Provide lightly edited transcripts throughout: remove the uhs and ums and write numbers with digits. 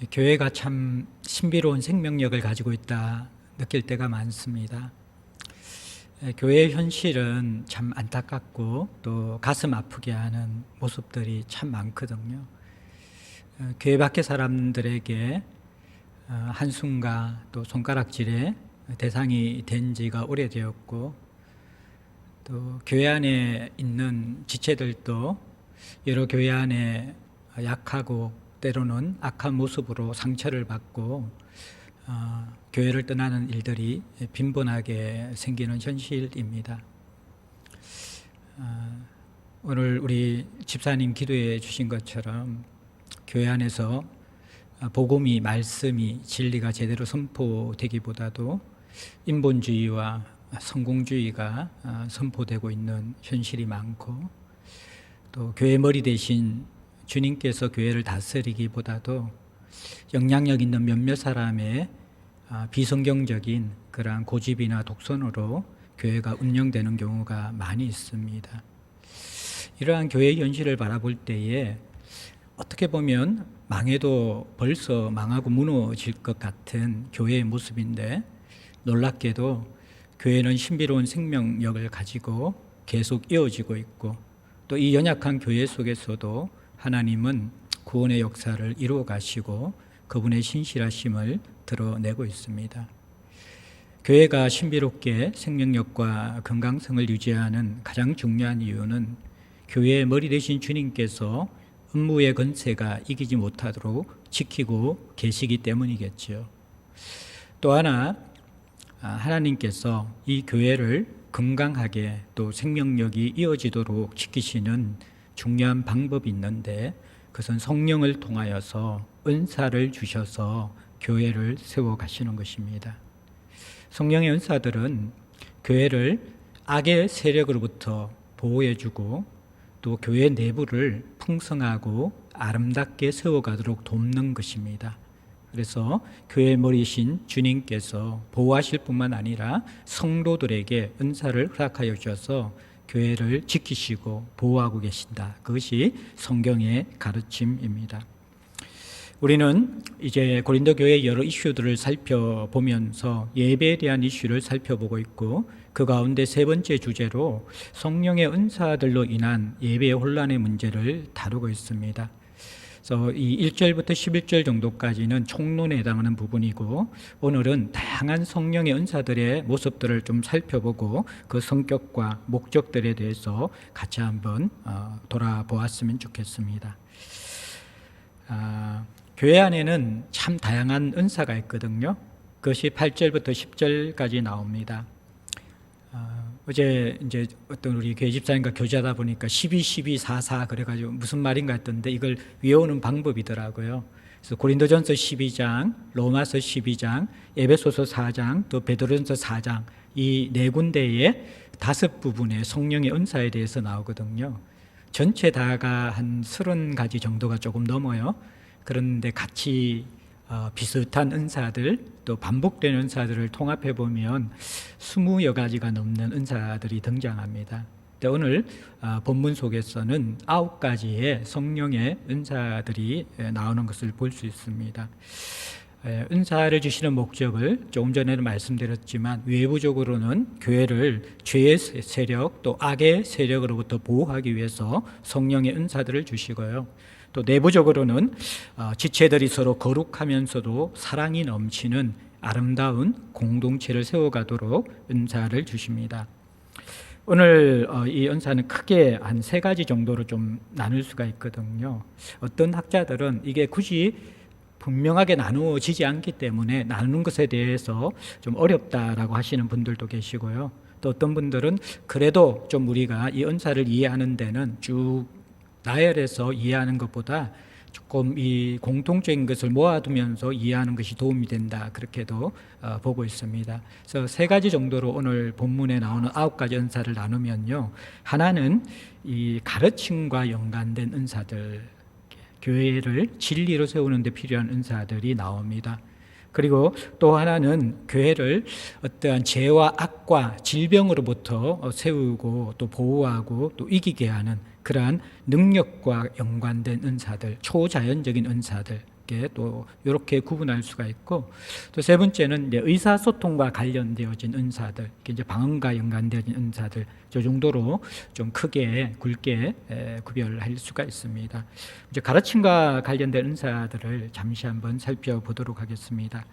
교회가 참 신비로운 생명력을 가지고 있다 느낄 때가 많습니다. 교회의 현실은 참 안타깝고 또 가슴 아프게 하는 모습들이 참 많거든요. 교회 밖의 사람들에게 한숨과 또 손가락질의 대상이 된 지가 오래되었고, 또 교회 안에 있는 지체들도 여러 교회 안에 약하고 때로는 악한 모습으로 상처를 받고 교회를 떠나는 일들이 빈번하게 생기는 현실입니다. 오늘 우리 집사님 기도해 주신 것처럼 교회 안에서 복음이, 말씀이, 진리가 제대로 선포되기보다도 인본주의와 성공주의가 선포되고 있는 현실이 많고, 또 교회 머리 대신 주님께서 교회를 다스리기보다도 영향력 있는 몇몇 사람의 비성경적인 그러한 고집이나 독선으로 교회가 운영되는 경우가 많이 있습니다. 이러한 교회의 현실을 바라볼 때에 어떻게 보면 망해도 벌써 망하고 무너질 것 같은 교회의 모습인데, 놀랍게도 교회는 신비로운 생명력을 가지고 계속 이어지고 있고, 또 이 연약한 교회 속에서도 하나님은 구원의 역사를 이루어 가시고 그분의 신실하심을 드러내고 있습니다. 교회가 신비롭게 생명력과 건강성을 유지하는 가장 중요한 이유는 교회의 머리 되신 주님께서 음부의 권세가 이기지 못하도록 지키고 계시기 때문이겠죠. 또 하나, 하나님께서 이 교회를 건강하게 또 생명력이 이어지도록 지키시는 중요한 방법이 있는데, 그것은 성령을 통하여서 은사를 주셔서 교회를 세워가시는 것입니다. 성령의 은사들은 교회를 악의 세력으로부터 보호해주고 또 교회 내부를 풍성하고 아름답게 세워가도록 돕는 것입니다. 그래서 교회 머리신 주님께서 보호하실 뿐만 아니라 성도들에게 은사를 허락하여 주셔서 교회를 지키시고 보호하고 계신다. 그것이 성경의 가르침입니다. 우리는 이제 고린도 교회의 여러 이슈들을 살펴보면서 예배에 대한 이슈를 살펴보고 있고, 그 가운데 세 번째 주제로 성령의 은사들로 인한 예배의 혼란의 문제를 다루고 있습니다. 그래서 이 1절부터 11절 정도까지는 총론에 해당하는 부분이고, 오늘은 다양한 성령의 은사들의 모습들을 좀 살펴보고 그 성격과 목적들에 대해서 같이 한번 돌아보았으면 좋겠습니다. 교회 안에는 참 다양한 은사가 있거든요. 그것이 8절부터 10절까지 나옵니다. 어제 이제 어떤 우리 교회 집사님과 교제하다 보니까 12, 12, 4, 4 그래가지고 무슨 말인가 했던데 이걸 외우는 방법이더라고요. 그래서 고린도전서 12장, 로마서 12장, 에베소서 4장, 또 베드로전서 4장, 이 네 군데의 5부분의 성령의 은사에 대해서 나오거든요. 전체 다가 한 30가지 정도가 조금 넘어요. 그런데 같이 비슷한 은사들, 또 반복되는 은사들을 통합해 보면 20여 가지가 넘는 은사들이 등장합니다. 오늘 본문 속에서는 9가지의 성령의 은사들이 나오는 것을 볼 수 있습니다. 은사를 주시는 목적을 조금 전에도 말씀드렸지만, 외부적으로는 교회를 죄의 세력 또 악의 세력으로부터 보호하기 위해서 성령의 은사들을 주시고요, 또 내부적으로는 지체들이 서로 거룩하면서도 사랑이 넘치는 아름다운 공동체를 세워가도록 은사를 주십니다. 오늘 이 은사는 크게 한 3가지 정도로 좀 나눌 수가 있거든요. 어떤 학자들은 이게 굳이 분명하게 나누어지지 않기 때문에 나누는 것에 대해서 좀 어렵다라고 하시는 분들도 계시고요, 또 어떤 분들은 그래도 좀 우리가 이 은사를 이해하는 데는 쭉 나열해서 이해하는 것보다 조금 이 공통적인 것을 모아두면서 이해하는 것이 도움이 된다, 그렇게도 보고 있습니다. 그래서 3가지 정도로 오늘 본문에 나오는 9가지 은사를 나누면요, 하나는 이 가르침과 연관된 은사들, 교회를 진리로 세우는 데 필요한 은사들이 나옵니다. 그리고 또 하나는 교회를 어떠한 죄와 악과 질병으로부터 세우고 또 보호하고 또 이기게 하는 그러한 능력과 연관된 은사들, 초자연적인 은사들 또 이렇게 구분할 수가 있고, 또 세 번째는 이제 의사소통과 관련되어진 은사들, 이제 방언과 연관되어진 은사들, 저 정도로 좀 크게 굵게 구별할 수가 있습니다. 이제 가르침과 관련된 은사들을 잠시 한번 살펴보도록 하겠습니다.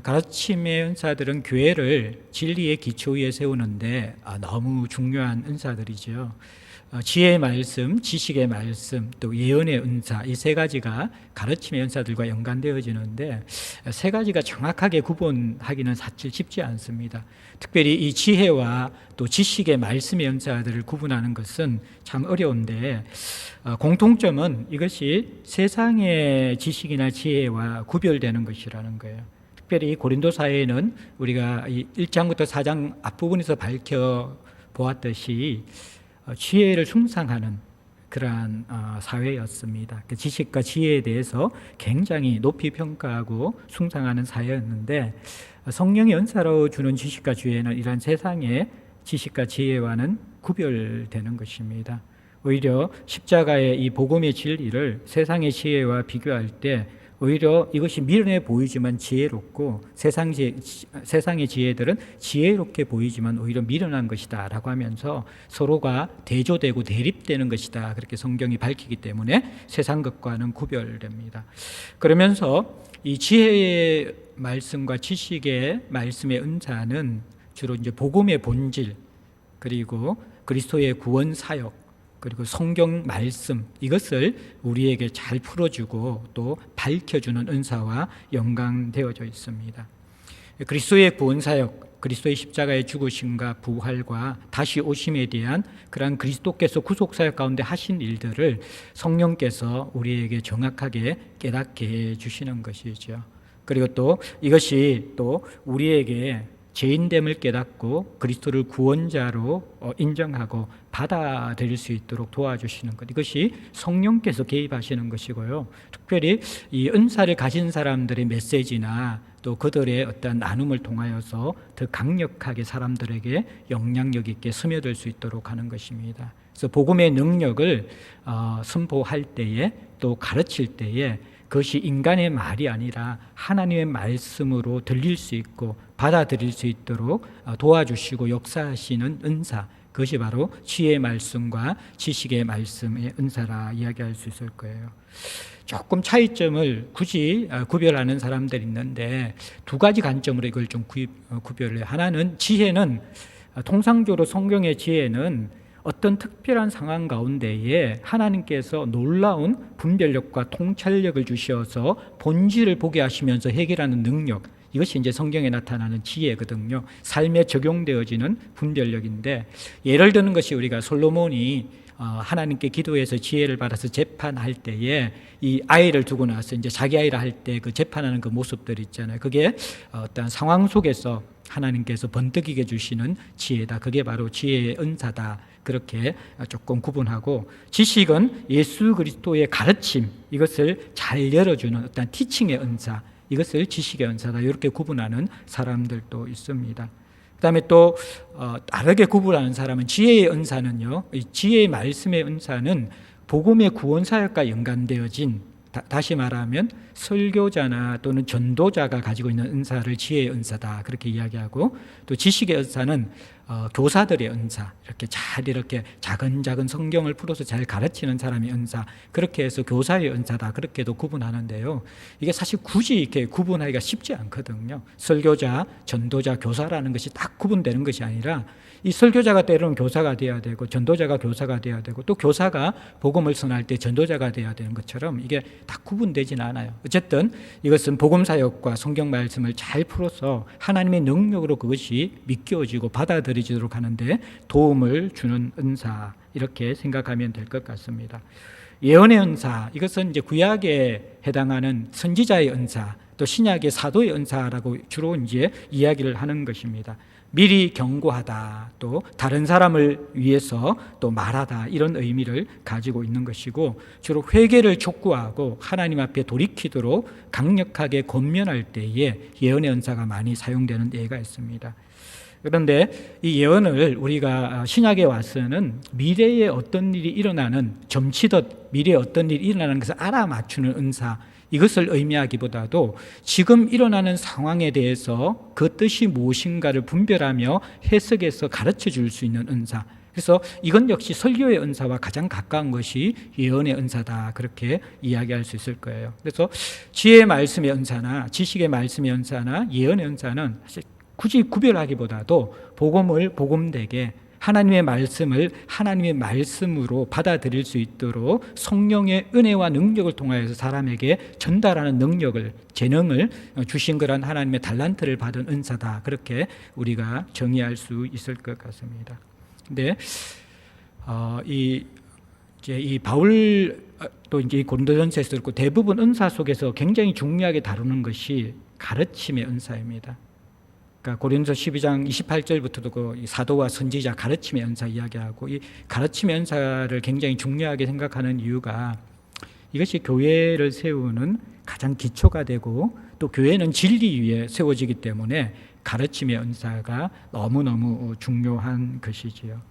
가르침의 은사들은 교회를 진리의 기초 위에 세우는데 너무 중요한 은사들이죠. 지혜의 말씀, 지식의 말씀, 또 예언의 은사, 이 세 가지가 가르침의 은사들과 연관되어지는데 세 가지가 정확하게 구분하기는 사실 쉽지 않습니다. 특별히 이 지혜와 또 지식의 말씀의 은사들을 구분하는 것은 참 어려운데, 공통점은 이것이 세상의 지식이나 지혜와 구별되는 것이라는 거예요. 특별히 고린도 사회에는 우리가 1장부터 4장 앞부분에서 밝혀보았듯이 지혜를 숭상하는 그러한 사회였습니다. 지식과 지혜에 대해서 굉장히 높이 평가하고 숭상하는 사회였는데, 성령의 은사로 주는 지식과 지혜는 이러한 세상의 지식과 지혜와는 구별되는 것입니다. 오히려 십자가의 이 복음의 진리를 세상의 지혜와 비교할 때 오히려 이것이 미련해 보이지만 지혜롭고 세상의 지혜들은 지혜롭게 보이지만 오히려 미련한 것이다 라고 하면서 서로가 대조되고 대립되는 것이다, 그렇게 성경이 밝히기 때문에 세상 것과는 구별됩니다. 그러면서 이 지혜의 말씀과 지식의 말씀의 은사는 주로 이제 복음의 본질, 그리고 그리스도의 구원 사역, 그리고 성경 말씀, 이것을 우리에게 잘 풀어주고 또 밝혀주는 은사와 연관되어져 있습니다. 그리스도의 구원사역, 그리스도의 십자가의 죽으심과 부활과 다시 오심에 대한 그러한 그리스도께서 구속사역 가운데 하신 일들을 성령께서 우리에게 정확하게 깨닫게 해주시는 것이죠. 그리고 또 이것이 또 우리에게 죄인됨을 깨닫고 그리스도를 구원자로 인정하고 받아들일 수 있도록 도와주시는 것, 이것이 성령께서 개입하시는 것이고요. 특별히 이 은사를 가진 사람들의 메시지나 또 그들의 어떤 나눔을 통하여서 더 강력하게 사람들에게 영향력 있게 스며들 수 있도록 하는 것입니다. 그래서 복음의 능력을 선포할 때에 또 가르칠 때에 그것이 인간의 말이 아니라 하나님의 말씀으로 들릴 수 있고 받아들일 수 있도록 도와주시고 역사하시는 은사, 그것이 바로 지혜의 말씀과 지식의 말씀의 은사라 이야기할 수 있을 거예요. 조금 차이점을 굳이 구별하는 사람들이 있는데 두 가지 관점으로 이걸 좀 구별해요. 하나는 지혜는, 통상적으로 성경의 지혜는 어떤 특별한 상황 가운데에 하나님께서 놀라운 분별력과 통찰력을 주셔서 본질을 보게 하시면서 해결하는 능력, 이것이 이제 성경에 나타나는 지혜거든요. 삶에 적용되어지는 분별력인데, 예를 드는 것이 우리가 솔로몬이 하나님께 기도해서 지혜를 받아서 재판할 때에 이 아이를 두고 나서 이제 자기 아이라 할 때 그 재판하는 그 모습들 있잖아요. 그게 어떤 상황 속에서 하나님께서 번뜩이게 주시는 지혜다. 그게 바로 지혜의 은사다. 그렇게 조금 구분하고, 지식은 예수 그리스도의 가르침, 이것을 잘 열어주는 어떤 티칭의 은사, 이것을 지식의 은사다, 이렇게 구분하는 사람들도 있습니다. 그 다음에 또 다르게 구분하는 사람은 지혜의 은사는요, 이 지혜의 말씀의 은사는 복음의 구원사역과 연관되어진, 다시 말하면 설교자나 또는 전도자가 가지고 있는 은사를 지혜의 은사다, 그렇게 이야기하고, 또 지식의 은사는 교사들의 은사, 이렇게 작은 성경을 풀어서 잘 가르치는 사람의 은사, 그렇게 해서 교사의 은사다, 그렇게도 구분하는데요. 이게 사실 굳이 이렇게 구분하기가 쉽지 않거든요. 설교자, 전도자, 교사라는 것이 딱 구분되는 것이 아니라, 이 설교자가 때로는 교사가 되어야 되고, 전도자가 교사가 되어야 되고, 또 교사가 복음을 전할 때 전도자가 되어야 되는 것처럼 이게 딱 구분되지는 않아요. 어쨌든 이것은 복음 사역과 성경 말씀을 잘 풀어서 하나님의 능력으로 그것이 믿겨지고 받아들여지도록 하는데 도움을 주는 은사, 이렇게 생각하면 될 것 같습니다. 예언의 은사, 이것은 이제 구약에 해당하는 선지자의 은사, 또 신약의 사도의 은사라고 주로 이제 이야기를 하는 것입니다. 미리 경고하다, 또 다른 사람을 위해서 또 말하다, 이런 의미를 가지고 있는 것이고, 주로 회개를 촉구하고 하나님 앞에 돌이키도록 강력하게 권면할 때에 예언의 은사가 많이 사용되는 예가 있습니다. 그런데 이 예언을 우리가 신약에 와서는 미래에 어떤 일이 일어나는, 점치듯 미래에 어떤 일이 일어나는 것을 알아맞추는 은사, 이것을 의미하기보다도 지금 일어나는 상황에 대해서 그 뜻이 무엇인가를 분별하며 해석해서 가르쳐 줄 수 있는 은사. 그래서 이건 역시 설교의 은사와 가장 가까운 것이 예언의 은사다, 그렇게 이야기할 수 있을 거예요. 그래서 지혜의 말씀의 은사나 지식의 말씀의 은사나 예언의 은사는 사실 굳이 구별하기보다도 복음을 복음되게, 하나님의 말씀을 하나님의 말씀으로 받아들일 수 있도록 성령의 은혜와 능력을 통하여서 사람에게 전달하는 능력을, 재능을 주신 그런 하나님의 달란트를 받은 은사다, 그렇게 우리가 정의할 수 있을 것 같습니다. 근데 이 바울 또 이제 고린도전서에서 그렇고 대부분 은사 속에서 굉장히 중요하게 다루는 것이 가르침의 은사입니다. 그러니까 고린도서 12장 28절부터도 그 사도와 선지자 가르침의 은사 이야기하고, 이 가르침의 은사를 굉장히 중요하게 생각하는 이유가 이것이 교회를 세우는 가장 기초가 되고 또 교회는 진리 위에 세워지기 때문에 가르침의 은사가 너무너무 중요한 것이지요.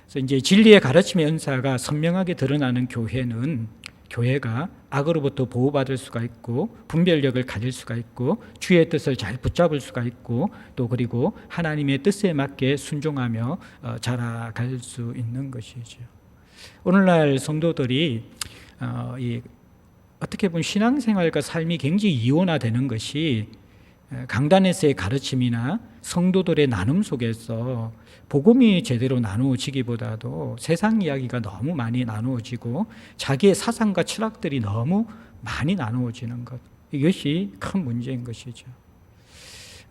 그래서 이제 진리의 가르침의 은사가 선명하게 드러나는 교회가 악으로부터 보호받을 수가 있고 분별력을 가질 수가 있고 주의 뜻을 잘 붙잡을 수가 있고 또 그리고 하나님의 뜻에 맞게 순종하며 자라갈 수 있는 것이죠. 오늘날 성도들이 어떻게 보면 신앙생활과 삶이 굉장히 이원화되는 것이 강단에서의 가르침이나 성도들의 나눔 속에서 복음이 제대로 나누어지기보다도 세상 이야기가 너무 많이 나누어지고 자기의 사상과 철학들이 너무 많이 나누어지는 것, 이것이 큰 문제인 것이죠.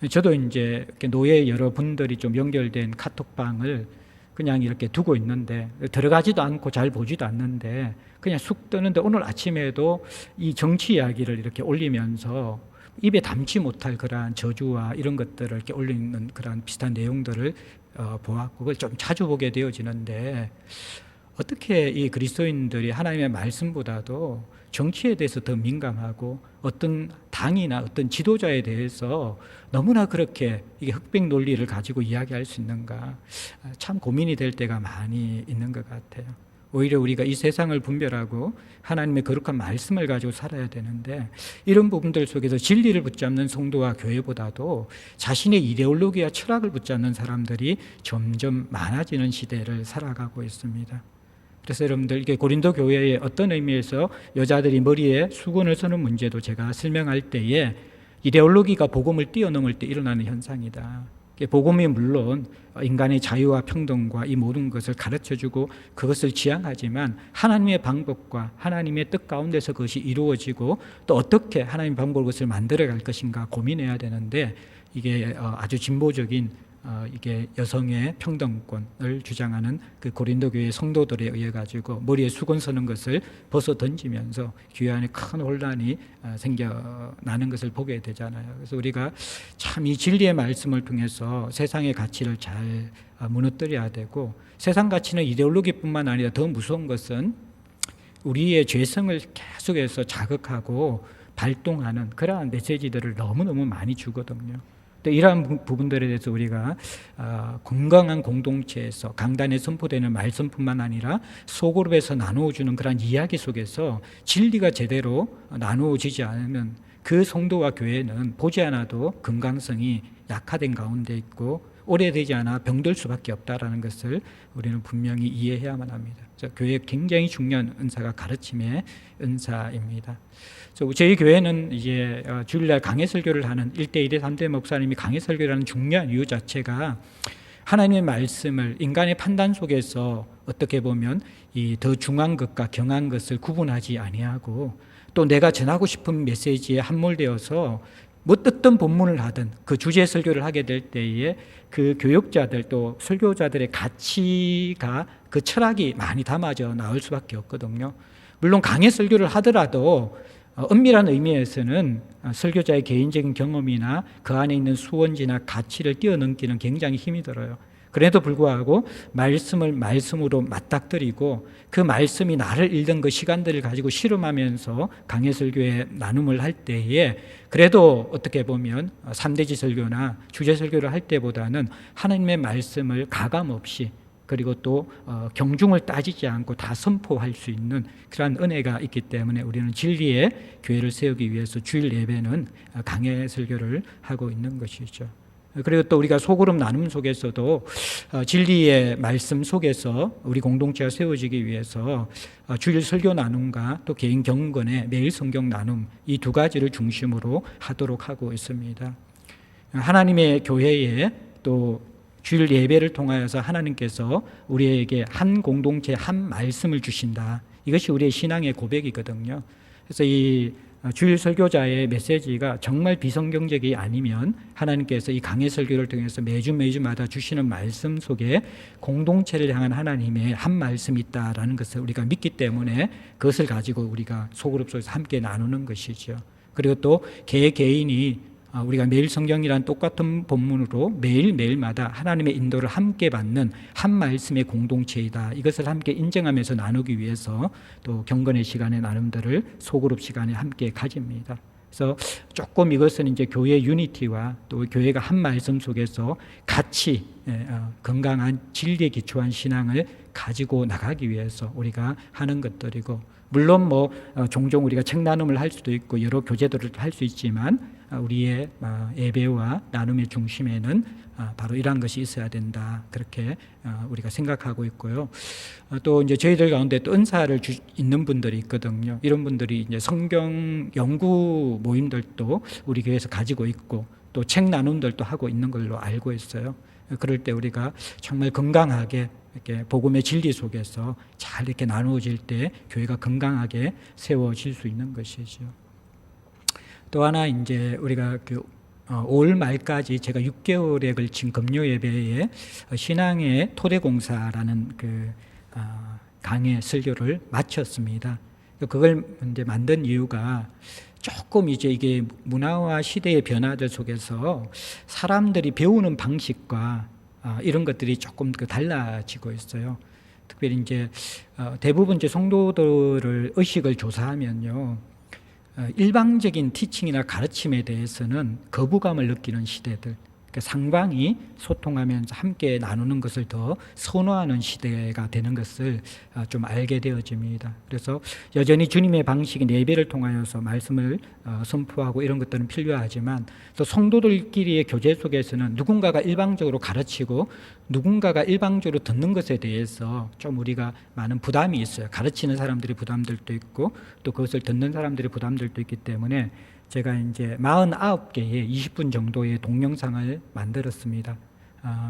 저도 이제 노예 여러분들이 좀 연결된 카톡방을 그냥 이렇게 두고 있는데 들어가지도 않고 잘 보지도 않는데 그냥 쑥 뜨는데 오늘 아침에도 이 정치 이야기를 이렇게 올리면서 입에 담지 못할 그러한 저주와 이런 것들을 이렇게 올리는 그런 비슷한 내용들을 보았고 그걸 좀 자주 보게 되어지는데, 어떻게 이 그리스도인들이 하나님의 말씀보다도 정치에 대해서 더 민감하고 어떤 당이나 어떤 지도자에 대해서 너무나 그렇게 이게 흑백 논리를 가지고 이야기할 수 있는가, 참 고민이 될 때가 많이 있는 것 같아요. 오히려 우리가 이 세상을 분별하고 하나님의 거룩한 말씀을 가지고 살아야 되는데 이런 부분들 속에서 진리를 붙잡는 성도와 교회보다도 자신의 이데올로기와 철학을 붙잡는 사람들이 점점 많아지는 시대를 살아가고 있습니다. 그래서 여러분들 이게 고린도 교회의 어떤 의미에서 여자들이 머리에 수건을 서는 문제도 제가 설명할 때에 이데올로기가 복음을 뛰어넘을 때 일어나는 현상이다. 복음이 물론 인간의 자유와 평등과 이 모든 것을 가르쳐주고 그것을 지향하지만 하나님의 방법과 하나님의 뜻 가운데서 그것이 이루어지고 또 어떻게 하나님의 방법으로 그것을 만들어갈 것인가 고민해야 되는데, 이게 아주 진보적인 이게 여성의 평등권을 주장하는 그 고린도 교회 성도들에 의해 가지고 머리에 수건 서는 것을 벗어 던지면서 교회 안에 큰 혼란이 생겨나는 것을 보게 되잖아요. 그래서 우리가 참 이 진리의 말씀을 통해서 세상의 가치를 잘 무너뜨려야 되고, 세상 가치는 이데올로기뿐만 아니라 더 무서운 것은 우리의 죄성을 계속해서 자극하고 발동하는 그러한 메시지들을 너무너무 많이 주거든요. 또 이러한 부분들에 대해서 우리가 건강한 공동체에서 강단에 선포되는 말씀뿐만 아니라 소그룹에서 나누어주는 그런 이야기 속에서 진리가 제대로 나누어지지 않으면 그 성도와 교회는 보지 않아도 건강성이 약화된 가운데 있고 오래되지 않아 병들 수밖에 없다라는 것을 우리는 분명히 이해해야만 합니다. 그래서 교회의 굉장히 중요한 은사가 가르침의 은사입니다. 저희 교회는 이제 주일날 강해 설교를 하는 1대1의 3대 목사님이 강해 설교를 하는 중요한 이유 자체가 하나님의 말씀을 인간의 판단 속에서 어떻게 보면 이 더 중한 것과 경한 것을 구분하지 아니하고 또 내가 전하고 싶은 메시지에 함몰되어서 어떤 본문을 하든 그 주제 설교를 하게 될 때에 그 교역자들 또 설교자들의 가치가 그 철학이 많이 담아져 나올 수밖에 없거든요. 물론 강해 설교를 하더라도 엄밀한 의미에서는 설교자의 개인적인 경험이나 그 안에 있는 수원지나 가치를 뛰어넘기는 굉장히 힘이 들어요. 그래도 불구하고 말씀을 말씀으로 맞닥뜨리고 그 말씀이 나를 읽던 그 시간들을 가지고 실험하면서 강해설교의 나눔을 할 때에 그래도 어떻게 보면 3대지 설교나 주제 설교를 할 때보다는 하나님의 말씀을 가감없이 그리고 또 경중을 따지지 않고 다 선포할 수 있는 그러한 은혜가 있기 때문에 우리는 진리의 교회를 세우기 위해서 주일 예배는 강해 설교를 하고 있는 것이죠. 그리고 또 우리가 소그룹 나눔 속에서도 진리의 말씀 속에서 우리 공동체가 세워지기 위해서 주일 설교 나눔과 또 개인 경건의 매일 성경 나눔 이 두 가지를 중심으로 하도록 하고 있습니다. 하나님의 교회에 또 주일 예배를 통하여서 하나님께서 우리에게 한 공동체 한 말씀을 주신다. 이것이 우리의 신앙의 고백이거든요. 그래서 이 주일 설교자의 메시지가 정말 비성경적이 아니면 하나님께서 이 강해 설교를 통해서 매주마다 주시는 말씀 속에 공동체를 향한 하나님의 한 말씀이 있다라는 것을 우리가 믿기 때문에 그것을 가지고 우리가 소그룹 속에서 함께 나누는 것이죠. 그리고 또 개인이 우리가 매일 성경이란 똑같은 본문으로 매일마다 하나님의 인도를 함께 받는 한 말씀의 공동체이다. 이것을 함께 인정하면서 나누기 위해서 또 경건의 시간의 나눔들을 소그룹 시간에 함께 가집니다. 그래서 조금 이것은 이제 교회 유니티와 또 교회가 한 말씀 속에서 같이 건강한 진리에 기초한 신앙을 가지고 나가기 위해서 우리가 하는 것들이고, 물론 종종 우리가 책 나눔을 할 수도 있고 여러 교제들을 할 수 있지만 우리의 예배와 나눔의 중심에는 바로 이러한 것이 있어야 된다. 그렇게 우리가 생각하고 있고요. 또 이제 저희들 가운데 또 은사를 있는 분들이 있거든요. 이런 분들이 이제 성경 연구 모임들도 우리 교회에서 가지고 있고 또 책 나눔들도 하고 있는 걸로 알고 있어요. 그럴 때 우리가 정말 건강하게 이렇게 복음의 진리 속에서 잘 이렇게 나누어질 때 교회가 건강하게 세워질 수 있는 것이죠. 또 하나 이제 우리가 올 말까지 제가 6개월에 걸친 금요 예배에 신앙의 토대공사라는 강의 설교를 마쳤습니다. 그걸 이제 만든 이유가 조금 이제 이게 문화와 시대의 변화들 속에서 사람들이 배우는 방식과 이런 것들이 조금 달라지고 있어요. 특별히 이제 대부분 이제 성도들을 의식을 조사하면요, 일방적인 티칭이나 가르침에 대해서는 거부감을 느끼는 시대들, 그러니까 상방이 소통하면서 함께 나누는 것을 더 선호하는 시대가 되는 것을 좀 알게 되어집니다. 그래서 여전히 주님의 방식인 예배를 통하여서 말씀을 선포하고 이런 것들은 필요하지만 또 성도들끼리의 교제 속에서는 누군가가 일방적으로 가르치고 누군가가 일방적으로 듣는 것에 대해서 좀 우리가 많은 부담이 있어요. 가르치는 사람들이 부담들도 있고 또 그것을 듣는 사람들이 부담들도 있기 때문에 제가 이제 49개의 20분 정도의 동영상을 만들었습니다.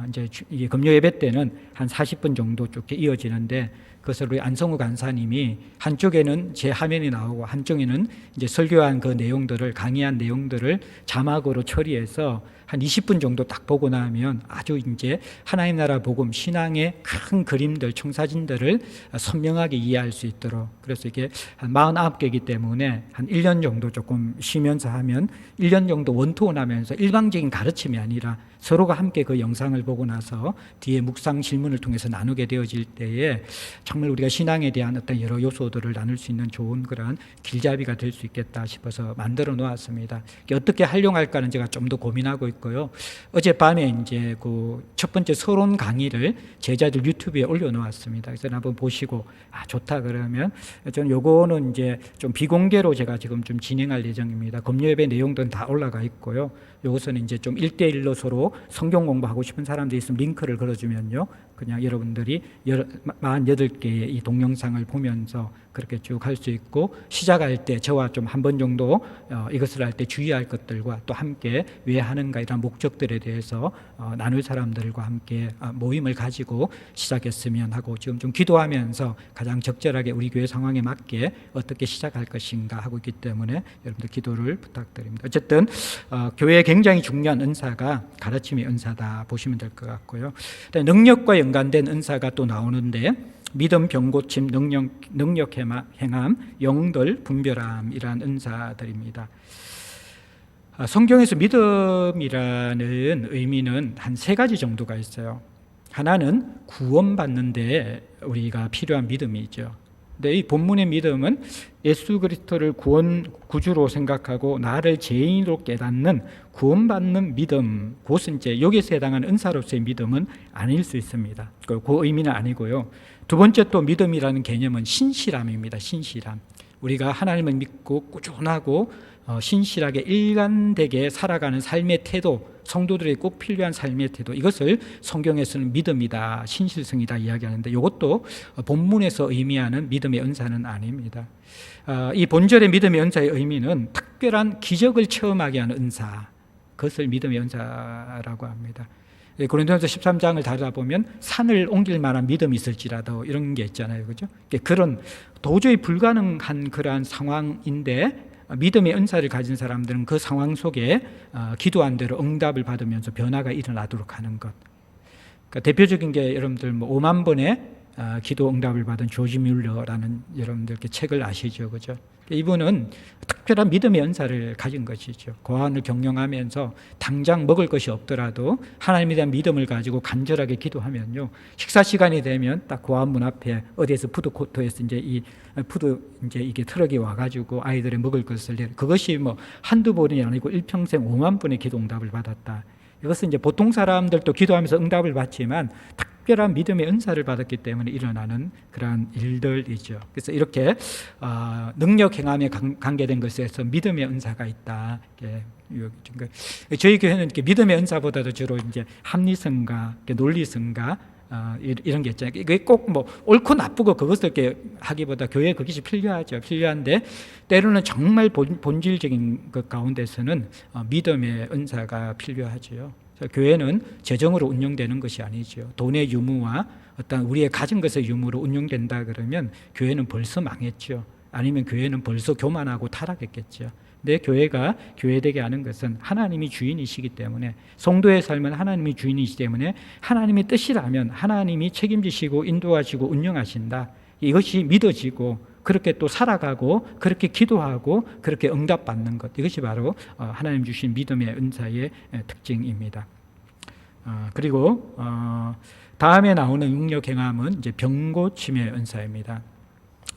이제 이게 금요 예배 때는 한 40분 정도 쭉 이어지는데 그것을 우리 안성우 간사님이 한쪽에는 제 화면이 나오고 한쪽에는 이제 설교한 그 내용들을 강의한 내용들을 자막으로 처리해서 한 20분 정도 딱 보고 나면 아주 이제 하나님 나라 복음 신앙의 큰 그림들 청사진들을 선명하게 이해할 수 있도록, 그래서 이게 한 49개이기 때문에 한 1년 정도 조금 쉬면서 하면 1년 정도 원투원하면서 일방적인 가르침이 아니라 서로가 함께 그 영상을 보고 나서 뒤에 묵상 질문을 통해서 나누게 되어질 때에 정말 우리가 신앙에 대한 어떤 여러 요소들을 나눌 수 있는 좋은 그런 길잡이가 될 수 있겠다 싶어서 만들어 놓았습니다. 어떻게 활용할까는 제가 좀 더 고민하고 있고요. 어젯밤에 이제 그 첫 번째 서론 강의를 제자들 유튜브에 올려놓았습니다. 그래서 한번 보시고 좋다 그러면 저는 요거는 이제 좀 비공개로 제가 지금 좀 진행할 예정입니다. 금요 예배 내용들은 다 올라가 있고요. 요것은 이제 좀 1대1로 서로 성경 공부하고 싶은 사람들이 있으면 링크를 걸어주면요, 그냥 여러분들이 48개의 이 동영상을 보면서 그렇게 쭉 할 수 있고, 시작할 때 저와 좀 한 번 정도 이것을 할 때 주의할 것들과 또 함께 왜 하는가 이런 목적들에 대해서 나눌 사람들과 함께 모임을 가지고 시작했으면 하고, 지금 좀 기도하면서 가장 적절하게 우리 교회 상황에 맞게 어떻게 시작할 것인가 하고 있기 때문에 여러분들 기도를 부탁드립니다. 어쨌든 교회에 굉장히 중요한 은사가 가르침의 은사다 보시면 될 것 같고요. 능력과 연관된 은사가 또 나오는데 믿음, 병고침, 능력 행함, 영들, 분별함이란 은사들입니다. 성경에서 믿음이라는 의미는 한 3가지 정도가 있어요. 하나는 구원받는데 우리가 필요한 믿음이죠. 근데 이 본문의 믿음은 예수 그리스도를 구주로 생각하고 나를 죄인으로 깨닫는 구원받는 믿음, 그것은 이제 여기서 해당하는 은사로서의 믿음은 아닐 수 있습니다. 그 의미는 아니고요. 두 번째 또 믿음이라는 개념은 신실함입니다. 신실함. 우리가 하나님을 믿고 꾸준하고 신실하게 일관되게 살아가는 삶의 태도, 성도들에게 꼭 필요한 삶의 태도, 이것을 성경에서는 믿음이다, 신실성이다 이야기하는데, 이것도 본문에서 의미하는 믿음의 은사는 아닙니다. 이 본절의 믿음의 은사의 의미는 특별한 기적을 체험하게 하는 은사, 그것을 믿음의 은사라고 합니다. 고린도전서 13장을 다루다 보면 산을 옮길 만한 믿음이 있을지라도 이런 게 있잖아요, 그죠? 그런 도저히 불가능한 그러한 상황인데 믿음의 은사를 가진 사람들은 그 상황 속에 기도한 대로 응답을 받으면서 변화가 일어나도록 하는 것. 그러니까 대표적인 게 여러분들 5만 번의 기도 응답을 받은 조지 뮬러라는 여러분들 책을 아시죠, 그죠? 이분은 특별한 믿음의 은사를 가진 것이죠. 고난을 경영하면서 당장 먹을 것이 없더라도 하나님에 대한 믿음을 가지고 간절하게 기도하면요, 식사 시간이 되면 딱 고아문 앞에 어디에서 푸드코트에서 이제 이게 트럭이 와가지고 아이들의 먹을 것을 그것이 한두 번이 아니고 일평생 5만 번의 기도 응답을 받았다. 이것은 이제 보통 사람들도 기도하면서 응답을 받지만 특별한 믿음의 은사를 받았기 때문에 일어나는 그러한 일들이죠. 그래서 이렇게 능력 행함에 관계된 것에서 믿음의 은사가 있다. 저희 교회는 이렇게 믿음의 은사보다도 주로 이제 합리성과 논리성과 이런 게 있잖아요. 이게 꼭 옳고 나쁘고 그것을 이렇게 하기보다 교회에 그것이 필요하죠. 필요한데 때로는 정말 본질적인 것 가운데서는 믿음의 은사가 필요하죠. 교회는 재정으로 운영되는 것이 아니죠. 돈의 유무와 어떤 우리의 가진 것의 유무로 운영된다 그러면 교회는 벌써 망했죠. 아니면 교회는 벌써 교만하고 타락했겠죠. 내 교회가 교회되게 하는 것은 하나님이 주인이시기 때문에, 성도의 삶은 하나님이 주인이시기 때문에 하나님의 뜻이라면 하나님이 책임지시고 인도하시고 운영하신다. 이것이 믿어지고 그렇게 또 살아가고 그렇게 기도하고 그렇게 응답받는 것, 이것이 바로 하나님 주신 믿음의 은사의 특징입니다. 그리고 다음에 나오는 능력 행함은 이제 병고침의 은사입니다.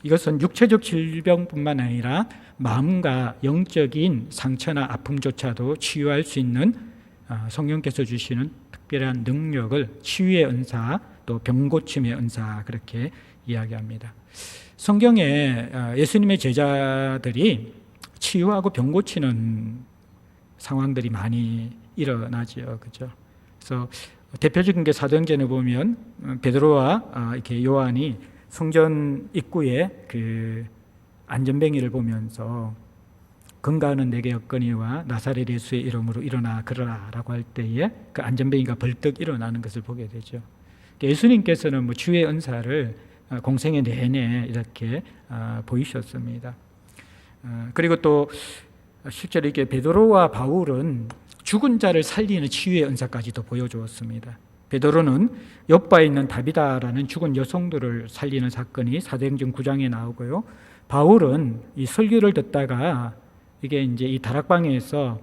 이것은 육체적 질병뿐만 아니라 마음과 영적인 상처나 아픔조차도 치유할 수 있는 성령께서 주시는 특별한 능력을 치유의 은사, 또 병고침의 은사, 그렇게 이야기합니다. 성경에 예수님의 제자들이 치유하고 병고치는 상황들이 많이 일어나죠, 그죠? 그래서 대표적인 게 사도행전에 보면 베드로와 이렇게 요한이 성전 입구에 그 안전뱅이를 보면서 건강은 내게 없거니와 나사렛 예수의 이름으로 일어나 걸어라라고 할 때에 그 안전뱅이가 벌떡 일어나는 것을 보게 되죠. 예수님께서는 치유의 은사를 공생애 내내 이렇게 보이셨습니다. 그리고 또 실제로 이게 베드로와 바울은 죽은 자를 살리는 치유의 은사까지도 보여주었습니다. 베드로는 옆바에 있는 다비다라는 죽은 여성들을 살리는 사건이 사도행전 9장에 나오고요. 바울은 이 설교를 듣다가 이게 이제 이 다락방에서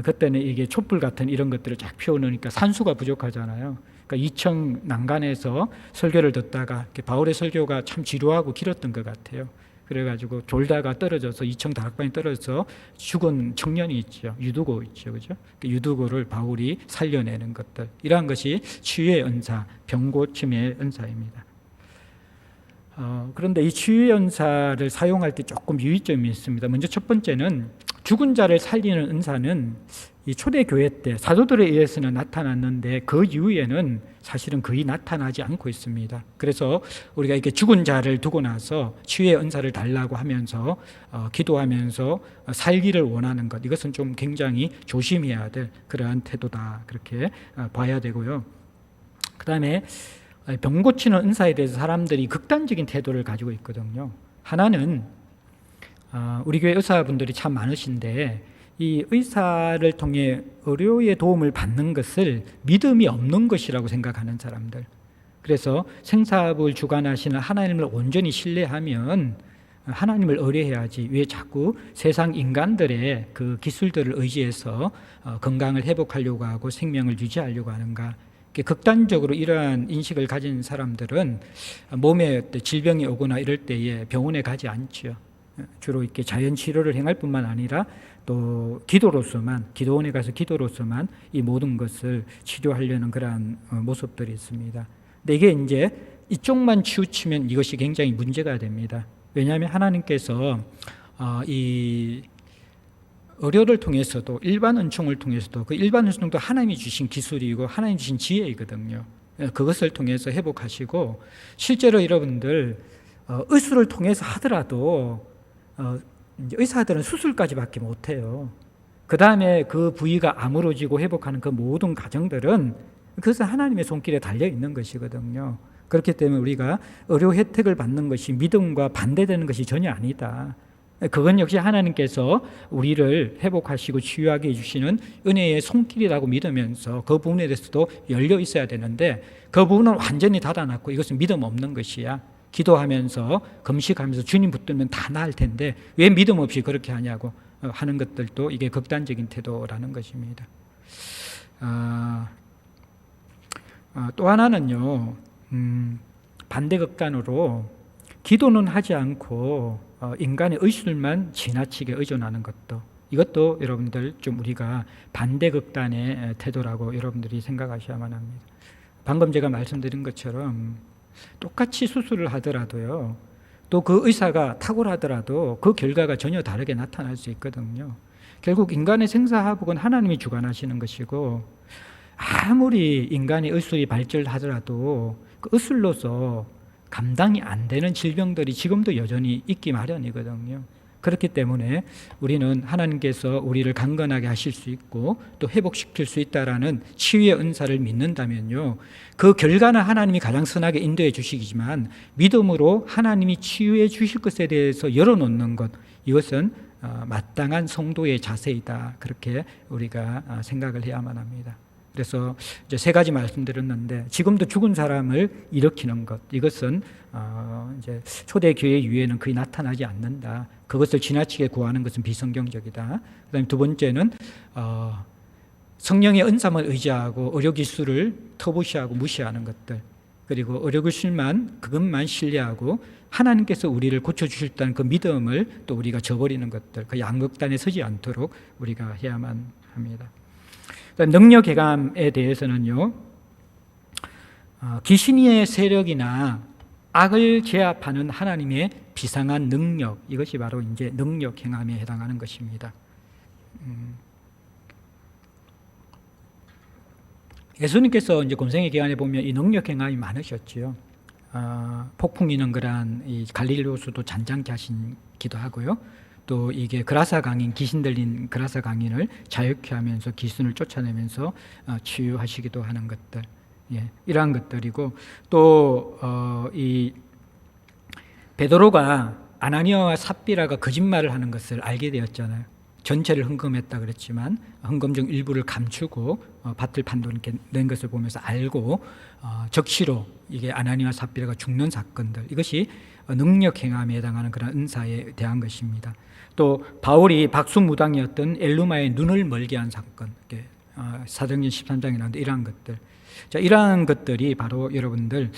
그때는 이게 촛불 같은 이런 것들을 쫙 피워놓으니까 산수가 부족하잖아요. 그러니까 2층 난간에서 설교를 듣다가 바울의 설교가 참 지루하고 길었던 것 같아요. 그래가지고 졸다가 떨어져서 2층 다락방에 떨어져서 죽은 청년이 있죠. 유두고 있죠, 그죠? 유두고를 바울이 살려내는 것들, 이러한 것이 치유의 은사, 병고침의 은사입니다. 그런데 이 치유의 은사를 사용할 때 조금 유의점이 있습니다. 먼저 첫 번째는 죽은 자를 살리는 은사는 이 초대교회 때 사도들에 의해서는 나타났는데 그 이후에는 사실은 거의 나타나지 않고 있습니다. 그래서 우리가 이렇게 죽은 자를 두고 나서 치유의 은사를 달라고 하면서 기도하면서 살기를 원하는 것, 이것은 좀 굉장히 조심해야 될 그러한 태도다, 그렇게 봐야 되고요. 그 다음에 병 고치는 은사에 대해서 사람들이 극단적인 태도를 가지고 있거든요. 하나는 우리 교회 의사분들이 참 많으신데 이 의사를 통해 의료의 도움을 받는 것을 믿음이 없는 것이라고 생각하는 사람들. 그래서 생사업을 주관하시는 하나님을 온전히 신뢰하면 하나님을 의뢰해야지 왜 자꾸 세상 인간들의 그 기술들을 의지해서 건강을 회복하려고 하고 생명을 유지하려고 하는가. 극단적으로 이러한 인식을 가진 사람들은 몸에 질병이 오거나 이럴 때에 병원에 가지 않죠. 주로 이렇게 자연 치료를 행할 뿐만 아니라 또 기도원에 가서 기도로서만 이 모든 것을 치료하려는 그러한 모습들이 있습니다. 근데 이게 이제 이쪽만 치우치면 이것이 굉장히 문제가 됩니다. 왜냐하면 하나님께서 이 의료를 통해서도 일반 은총을 통해서도 그 일반 은총도 하나님이 주신 기술이고 하나님이 주신 지혜이거든요. 그것을 통해서 회복하시고 실제로 여러분들 의술을 통해서 하더라도 의사들은 수술까지밖에 못해요. 그 다음에 그 부위가 아물어지고 회복하는 그 모든 과정들은 그것은 하나님의 손길에 달려 있는 것이거든요. 그렇기 때문에 우리가 의료 혜택을 받는 것이 믿음과 반대되는 것이 전혀 아니다. 그건 역시 하나님께서 우리를 회복하시고 치유하게 해주시는 은혜의 손길이라고 믿으면서 그 부분에 대해서도 열려 있어야 되는데 그 부분은 완전히 닫아놨고 이것은 믿음 없는 것이야. 기도하면서 금식하면서 주님 붙들면 다 나을 텐데 왜 믿음 없이 그렇게 하냐고 하는 것들도 이게 극단적인 태도라는 것입니다. 또 하나는요, 반대 극단으로 기도는 하지 않고 인간의 의술만 지나치게 의존하는 것도, 이것도 여러분들 좀 우리가 반대 극단의 태도라고 여러분들이 생각하셔야만 합니다. 방금 제가 말씀드린 것처럼 똑같이 수술을 하더라도요, 또 그 의사가 탁월하더라도 그 결과가 전혀 다르게 나타날 수 있거든요. 결국 인간의 생사화복은 하나님이 주관하시는 것이고 아무리 인간의 의술이 발전하더라도 그 의술로서 감당이 안 되는 질병들이 지금도 여전히 있기 마련이거든요. 그렇기 때문에 우리는 하나님께서 우리를 강건하게 하실 수 있고 또 회복시킬 수 있다라는 치유의 은사를 믿는다면요, 그 결과는 하나님이 가장 선하게 인도해 주시지만 믿음으로 하나님이 치유해 주실 것에 대해서 열어놓는 것, 이것은 마땅한 성도의 자세이다, 그렇게 우리가 생각을 해야만 합니다. 그래서 이제 세 가지 말씀드렸는데 지금도 죽은 사람을 일으키는 것, 이것은 이제 초대 교회 이후에는 거의 나타나지 않는다. 그것을 지나치게 구하는 것은 비성경적이다. 그다음에 두 번째는 성령의 은사만 의지하고 의료 기술을 터부시하고 무시하는 것들, 그리고 의료 기술만 그것만 신뢰하고 하나님께서 우리를 고쳐주실다는 그 믿음을 또 우리가 저버리는 것들, 그 양극단에 서지 않도록 우리가 해야만 합니다. 능력 개감에 대해서는요, 귀신의 세력이나 악을 제압하는 하나님의 비상한 능력, 이것이 바로 이제 능력 행함에 해당하는 것입니다. 예수님께서 이제 공생의 기간에 보면 이 능력 행함이 많으셨지요. 폭풍 이는 그러한 이 갈릴리 호수도 잔잔케 하시기도 하고요. 또 이게 그라사 강인, 귀신 들린 그라사 강인을 자유케 하면서 귀신을 쫓아내면서 치유하시기도 하는 것들, 이러한 것들이고, 또 이 베드로가 아나니아와 삽비라가 거짓말을 하는 것을 알게 되었잖아요. 전체를 헌금했다 그랬지만 헌금 중 일부를 감추고 밭을 판돈 이렇게 낸 것을 보면서 알고 적시로 이게 아나니아와 삽비라가 죽는 사건들, 이것이 능력 행함에 해당하는 그런 은사에 대한 것입니다. 또 바울이 박수무당이었던 엘루마의 눈을 멀게 한 사건, 사도행전 13장에 나오는데 이러한 것들, 자, 이러한 것들이 바로 여러분들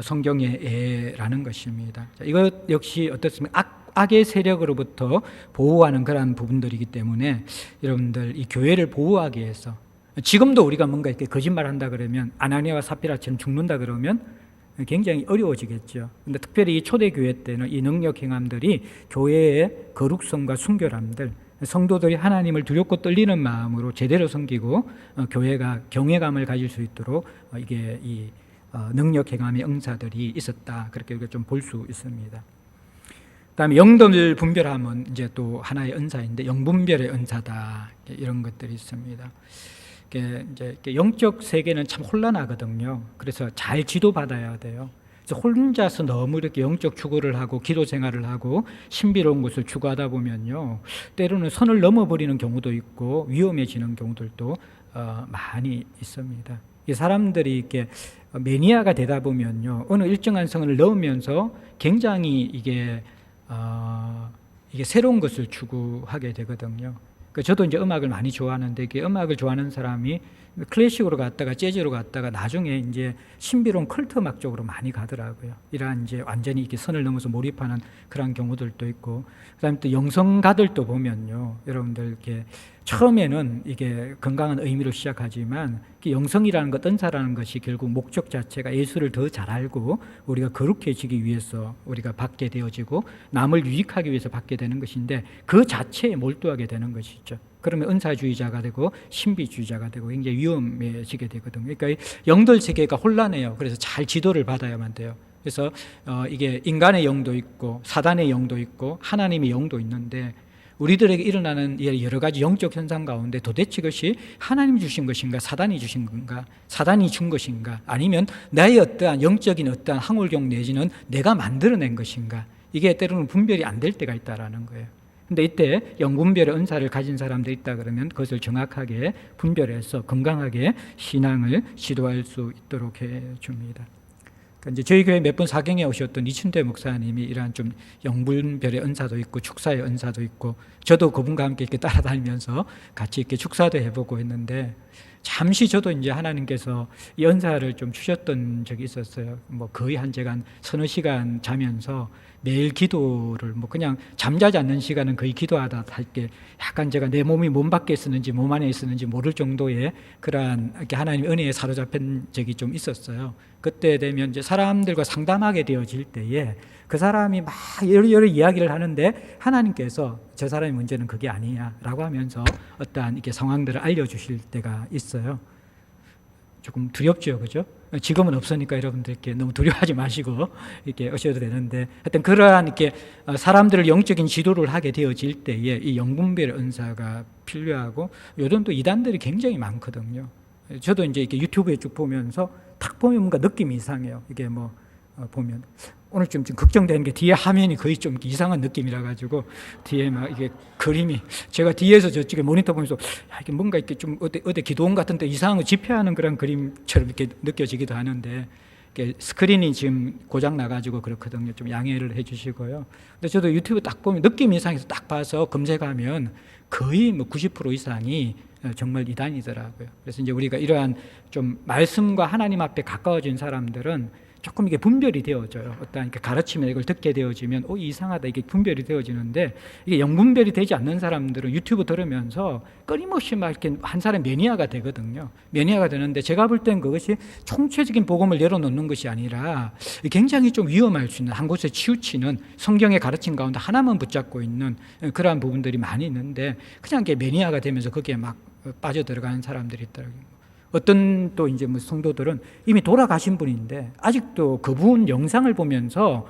성경의 예라는 것입니다. 자, 이것 역시 어떻습니까? 악의 세력으로부터 보호하는 그러한 부분들이기 때문에 여러분들 이 교회를 보호하기 위해서, 지금도 우리가 뭔가 이렇게 거짓말한다 그러면 아나니아와 삽비라처럼 죽는다 그러면 굉장히 어려워지겠죠. 근데 특별히 이 초대교회 때는 이 능력 행함들이 교회의 거룩성과 순결함들, 성도들이 하나님을 두렵고 떨리는 마음으로 제대로 섬기고 교회가 경외감을 가질 수 있도록 이게 이 능력 행함의 응사들이 있었다, 그렇게 우리가 좀 볼 수 있습니다. 그다음에 영들 분별함은 이제 또 하나의 은사인데 영분별의 은사다, 이런 것들이 있습니다. 이제 영적 세계는 참 혼란하거든요. 그래서 잘 지도받아야 돼요. 그래서 혼자서 너무 이렇게 영적 추구를 하고 기도 생활을 하고 신비로운 것을 추구하다 보면요, 때로는 선을 넘어버리는 경우도 있고 위험해지는 경우들도 많이 있습니다. 이 사람들이 이렇게 매니아가 되다 보면요, 어느 일정한 선을 넘으면서 굉장히 이게 새로운 것을 추구하게 되거든요. 저도 이제 음악을 많이 좋아하는데, 이게 음악을 좋아하는 사람이 클래식으로 갔다가 재즈로 갔다가 나중에 이제 신비로운 컬트 음악 쪽으로 많이 가더라고요. 이러한 이제 완전히 이렇게 선을 넘어서 몰입하는 그런 경우들도 있고, 그다음에 또 영성가들도 보면요, 여러분들 이렇게 처음에는 이게 건강한 의미로 시작하지만, 영성이라는 것, 은사라는 것이 결국 목적 자체가 예수를 더 잘 알고 우리가 거룩해지기 위해서 우리가 받게 되어지고 남을 유익하기 위해서 받게 되는 것인데, 그 자체에 몰두하게 되는 것이죠. 그러면 은사주의자가 되고 신비주의자가 되고 굉장히 위험해지게 되거든요. 그러니까 영들 세계가 혼란해요. 그래서 잘 지도를 받아야만 돼요. 그래서 이게 인간의 영도 있고 사단의 영도 있고 하나님의 영도 있는데, 우리들에게 일어나는 여러 가지 영적 현상 가운데 도대체 그것이 하나님이 주신 것인가, 사단이 주신 건가, 사단이 준 것인가, 아니면 나의 어떠한 영적인 어떠한 항월경 내지는 내가 만들어낸 것인가, 이게 때로는 분별이 안 될 때가 있다라는 거예요. 근데 이때 영분별의 은사를 가진 사람들이 있다 그러면 그것을 정확하게 분별해서 건강하게 신앙을 지도할 수 있도록 해줍니다. 그러니까 이제 저희 교회 몇 번 사경에 오셨던 이춘대 목사님이 이러한 좀 영분별의 은사도 있고 축사의 은사도 있고, 저도 그분과 함께 이렇게 따라다니면서 같이 이렇게 축사도 해보고 했는데, 잠시 저도 이제 하나님께서 이 은사를 좀 주셨던 적이 있었어요. 뭐 거의 제가 한 서너 시간 자면서 매일 기도를 그냥 잠자지 않는 시간은 거의 기도하다 할게, 약간 제가 내 몸이 몸 밖에 있었는지 몸 안에 있었는지 모를 정도의 그러한 이렇게 하나님의 은혜에 사로잡힌 적이 좀 있었어요. 그때 되면 이제 사람들과 상담하게 되어질 때에 그 사람이 막 여러 이야기를 하는데 하나님께서 저 사람의 문제는 그게 아니야라고 하면서 어떠한 이렇게 상황들을 알려주실 때가 있어요. 조금 두렵죠, 그죠? 지금은 없으니까 여러분들께 너무 두려워하지 마시고 이렇게 오셔도 되는데, 하여튼 그러한 이렇게 사람들을 영적인 지도를 하게 되어질 때에 이 영분별 은사가 필요하고, 요즘 또 이단들이 굉장히 많거든요. 저도 이제 이렇게 유튜브에 쭉 보면서 딱 보면 뭔가 느낌이 이상해요. 이게 보면 오늘 좀 걱정되는 게 뒤에 화면이 거의 좀 이상한 느낌이라 가지고 뒤에 막 이게 그림이, 제가 뒤에서 저쪽에 모니터 보면서 이게 뭔가 이렇게 좀 어디 기도원 같은데 이상한 거 집회하는 그런 그림처럼 이렇게 느껴지기도 하는데, 이렇게 스크린이 지금 고장 나가지고 그렇거든요. 좀 양해를 해주시고요. 근데 저도 유튜브 딱 보면 느낌 이상해서 딱 봐서 검색하면 거의 90% 이상이 정말 이단이더라고요. 그래서 이제 우리가 이러한 좀 말씀과 하나님 앞에 가까워진 사람들은 조금 이게 분별이 되어져요. 어떤 가르침에 이걸 듣게 되어지면 이상하다, 이게 분별이 되어지는데, 이게 영분별이 되지 않는 사람들은 유튜브 들으면서 끊임없이 막 이렇게 한 사람 매니아가 되거든요. 매니아가 되는데, 제가 볼 땐 그것이 총체적인 복음을 내려놓는 것이 아니라 굉장히 좀 위험할 수 있는, 한 곳에 치우치는 성경의 가르침 가운데 하나만 붙잡고 있는 그러한 부분들이 많이 있는데, 그냥 이게 매니아가 되면서 거기에 막 빠져들어가는 사람들이 있더라고요. 어떤 또 이제 성도들은 이미 돌아가신 분인데 아직도 그분 영상을 보면서